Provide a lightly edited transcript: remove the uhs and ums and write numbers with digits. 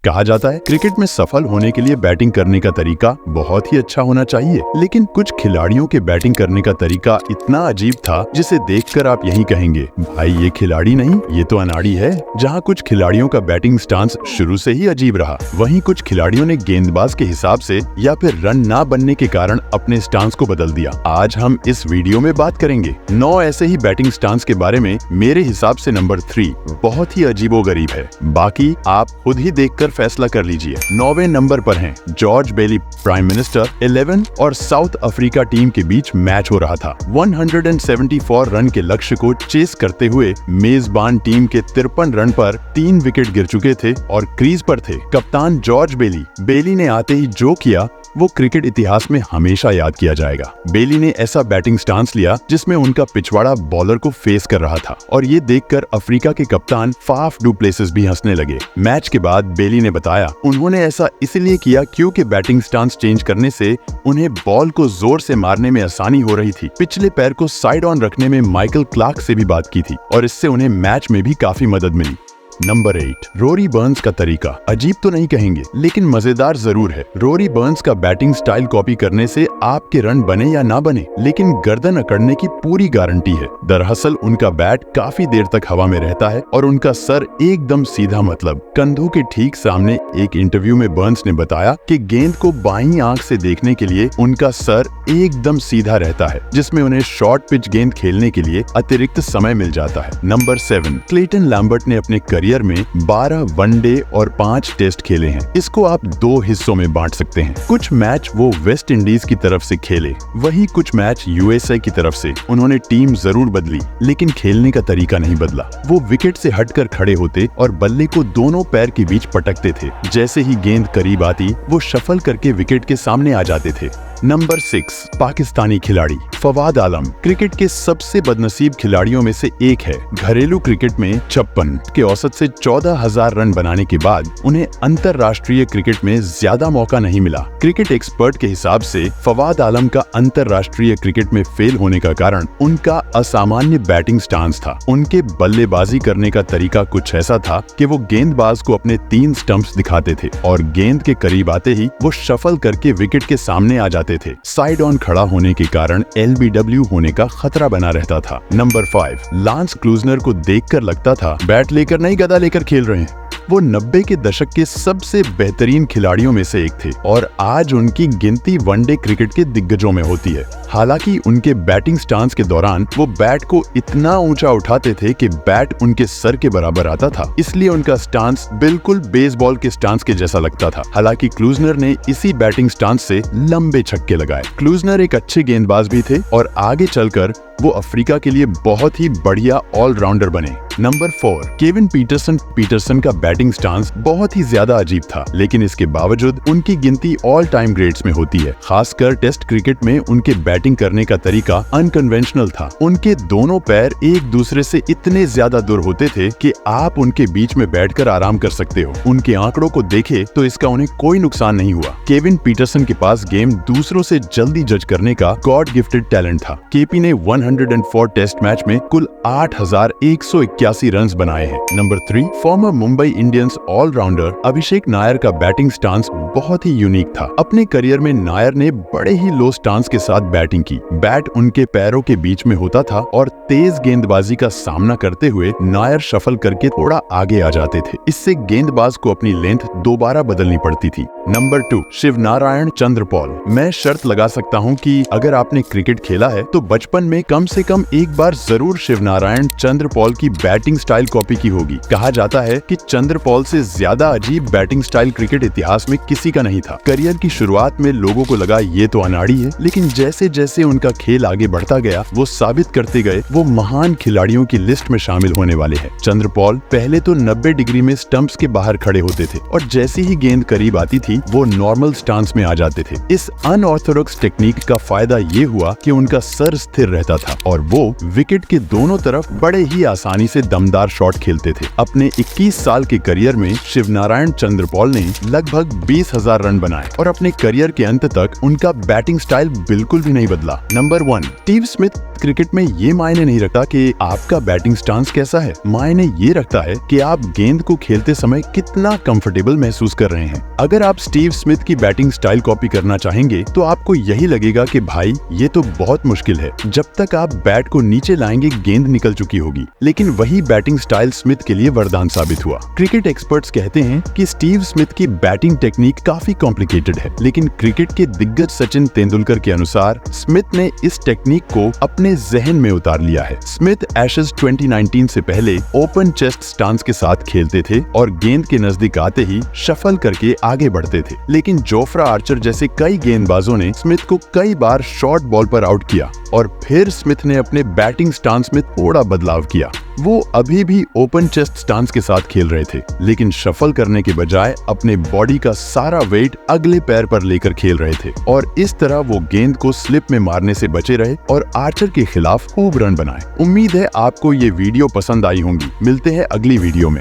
कहा जाता है क्रिकेट में सफल होने के लिए बैटिंग करने का तरीका बहुत ही अच्छा होना चाहिए, लेकिन कुछ खिलाड़ियों के बैटिंग करने का तरीका इतना अजीब था जिसे देखकर आप यही कहेंगे, भाई ये खिलाड़ी नहीं, ये तो अनाड़ी है। जहां कुछ खिलाड़ियों का बैटिंग स्टांस शुरू से ही अजीब रहा, वहीं कुछ खिलाड़ियों ने गेंदबाज के हिसाब से या फिर रन ना बनने के कारण अपने स्टांस को बदल दिया। आज हम इस वीडियो में बात करेंगे 9 ऐसे ही बैटिंग स्टांस के बारे में। मेरे हिसाब से नंबर 3 बहुत ही अजीबोगरीब है, बाकी आप खुद ही देखकर फैसला कर लीजिए। 9वें नंबर पर हैं जॉर्ज बेली, प्राइम मिनिस्टर। 11 और साउथ अफ्रीका टीम के बीच मैच हो रहा था। 174 रन के लक्ष्य को चेस करते हुए मेजबान टीम के 53 रन पर 3 विकेट गिर चुके थे और क्रीज पर थे कप्तान जॉर्ज बेली। बेली ने आते ही जो किया वो क्रिकेट इतिहास में हमेशा याद किया जाएगा। बेली ने ऐसा बैटिंग स्टांस लिया जिसमें उनका पिछवाड़ा बॉलर को फेस कर रहा था और ये देखकर अफ्रीका के कप्तान फाफ डू प्लेसिस भी हंसने लगे। मैच के बाद बेली ने बताया उन्होंने ऐसा इसलिए किया क्योंकि बैटिंग स्टांस चेंज करने से उन्हें बॉल को जोर से मारने में आसानी हो रही थी। पिछले पैर को साइड ऑन रखने में माइकल क्लार्क से भी बात की थी और इससे उन्हें मैच में भी काफी मदद मिली। नंबर 8 रोरी बर्न्स का तरीका। अजीब तो नहीं कहेंगे, लेकिन मजेदार जरूर है। रोरी बर्न्स का बैटिंग स्टाइल कॉपी करने से आपके रन बने या ना बने, लेकिन गर्दन अकड़ने की पूरी गारंटी है। दरअसल उनका बैट काफी देर तक हवा में रहता है और उनका सर एकदम सीधा, मतलब कंधों के ठीक सामने। एक इंटरव्यू में बर्न्स ने बताया कि गेंद को बाईं आंख से देखने के लिए उनका सर एकदम सीधा रहता है, जिसमें उन्हें शॉर्ट पिच गेंद खेलने के लिए अतिरिक्त समय मिल जाता है। नंबर 7 क्लेटन लैम्बर्ट ने अपने करियर में 12 वनडे और 5 टेस्ट खेले हैं। इसको आप 2 हिस्सों में बांट सकते हैं। कुछ मैच वो वेस्ट इंडीज की तरफ से खेले, वहीं कुछ मैच यूएसए की तरफ से। उन्होंने टीम जरूर बदली, लेकिन खेलने का तरीका नहीं बदला। वो विकेट से हटकर खड़े होते और बल्ले को दोनों पैर के बीच पटकते थे। जैसे ही गेंद करीब आती, वो शफल करके विकेट के सामने आ जाते थे। नंबर 6 पाकिस्तानी खिलाड़ी फवाद आलम ज्क्रिकेट के सबसे बदनसीब खिलाड़ियों में से एक है। घरेलू क्रिकेट में 56 के औसत से 14,000 रन बनाने के बाद उन्हें अंतरराष्ट्रीय क्रिकेट में ज्यादा मौका नहीं मिला। क्रिकेट एक्सपर्ट के हिसाब से फवाद आलम का अंतरराष्ट्रीय क्रिकेट में फेल होने का कारण उनका असामान्य बैटिंग स्टांस था। उनके बल्लेबाजी करने का तरीका कुछ ऐसा था कि वो गेंदबाज को अपने 3 स्टंप्स दिखाते थे और गेंद के करीब आते ही वो शफल करके विकेट के सामने आ जाते थे। साइड ऑन खड़ा होने के कारण LBW होने का खतरा बना रहता था। नंबर 5 लांस क्लूजनर को देखकर लगता था बैट लेकर नहीं गदा लेकर खेल रहे हैं। वो 90 के दशक के सबसे बेहतरीन खिलाड़ियों में से एक थे और आज उनकी गिनती वनडे क्रिकेट के दिग्गजों में होती है। हालांकि उनके बैटिंग स्टांस के दौरान वो बैट को इतना ऊंचा उठाते थे कि बैट उनके सर के बराबर आता था, इसलिए उनका स्टांस बिल्कुल बेसबॉल के स्टांस के जैसा लगता था। हालांकि क्लूजनर ने इसी बैटिंग स्टांस से लंबे छक्के लगाए। क्लूजनर एक अच्छे गेंदबाज भी थे और आगे चलकर वो अफ्रीका के लिए बहुत ही बढ़िया ऑलराउंडर बने। नंबर 4 केविन पीटरसन का बैटिंग स्टांस बहुत ही ज्यादा अजीब था, लेकिन इसके बावजूद उनकी गिनती ऑल टाइम ग्रेट्स में होती है। खासकर टेस्ट क्रिकेट में उनके बैटिंग करने का तरीका अनकन्वेंशनल था। उनके दोनों पैर एक दूसरे से इतने ज्यादा दूर होते थे कि आप उनके बीच में बैठकर आराम कर सकते हो। उनके आंकड़ों को देखे तो इसका उन्हें कोई नुकसान नहीं हुआ। केविन पीटरसन के पास गेम दूसरों से जल्दी जज करने का गॉड गिफ्टेड टैलेंट था। केपी ने 104 टेस्ट मैच में कुल 8,181 रन्स बनाए हैं। Number 3 former Mumbai Indians all rounder Abhishek Nayar का बैटिंग स्टांस बहुत ही यूनिक था। अपने करियर में नायर ने बड़े ही लो स्टांस के साथ बैटिंग की। बैट उनके पैरों के बीच में होता था और तेज गेंदबाजी का सामना करते हुए नायर शफल करके थोड़ा आगे आ जाते थे। इससे गेंदबाज को अपनी लेंथ दोबारा बदलनी पड़ती थी। नंबर 2 शिवनारायण चंद्रपॉल। मैं शर्त लगा सकता हूँ कि अगर आपने क्रिकेट खेला है तो बचपन में कम से कम एक बार जरूर शिवनारायण चंद्रपॉल की बैटिंग स्टाइल कॉपी की होगी। कहा जाता है कि चंद्रपॉल से ज्यादा अजीब बैटिंग स्टाइल क्रिकेट इतिहास में किसी का नहीं था। करियर की शुरुआत में लोगों को लगा ये तो अनाड़ी है, लेकिन जैसे जैसे उनका खेल आगे बढ़ता गया वो साबित करते गए वो महान खिलाड़ियों की लिस्ट में शामिल होने वाले हैं। चंद्रपॉल पहले तो 90 डिग्री में स्टंप्स के बाहर खड़े होते थे और जैसे ही गेंद करीब आती थी वो नॉर्मल स्टांस में आ जाते थे। इस अनऑर्थोडॉक्स टेक्निक का फायदा ये हुआ कि उनका सर स्थिर रहता था था और वो विकेट के दोनों तरफ बड़े ही आसानी से दमदार शॉट खेलते थे। अपने 21 साल के करियर में शिवनारायण चंद्रपॉल ने लगभग 20,000 रन बनाए और अपने करियर के अंत तक उनका बैटिंग स्टाइल बिल्कुल भी नहीं बदला। Number 1, Steve Smith. क्रिकेट में ये मायने नहीं रखता कि आपका बैटिंग स्टांस कैसा है, मायने ये रखता है कि आप गेंद को खेलते समय कितना कंफर्टेबल महसूस कर रहे हैं। अगर आप स्टीव स्मिथ की बैटिंग स्टाइल कॉपी करना चाहेंगे तो आपको यही लगेगा कि भाई ये तो बहुत मुश्किल है, जब तक आप बैट को नीचे लाएंगे गेंद निकल चुकी होगी। लेकिन वही बैटिंग स्टाइल स्मिथ के लिए वरदान साबित हुआ। क्रिकेट एक्सपर्ट्स कहते हैं कि स्टीव स्मिथ की बैटिंग टेक्निक काफी कॉम्प्लिकेटेड है, लेकिन क्रिकेट के दिग्गज सचिन तेंदुलकर के अनुसार स्मिथ ने इस टेक्निक को अपने जहन में उतार लिया है। स्मिथ एशेज 2019 से पहले ओपन चेस्ट स्टांस के साथ खेलते थे और गेंद के नजदीक आते ही शफल करके आगे बढ़ते थे। लेकिन जोफ्रा आर्चर जैसे कई गेंदबाजों ने स्मिथ को कई बार शॉर्ट बॉल पर आउट किया और फिर स्मिथ ने अपने बैटिंग स्टांस में थोड़ा बदलाव किया। वो अभी भी ओपन चेस्ट स्टांस के साथ खेल रहे थे, लेकिन शफल करने के बजाय अपने बॉडी का सारा वेट अगले पैर पर लेकर खेल रहे थे और इस तरह वो गेंद को स्लिप में मारने से बचे रहे और आर्चर के खिलाफ खूब रन बनाए। उम्मीद है आपको ये वीडियो पसंद आई होंगी। मिलते हैं अगली वीडियो में।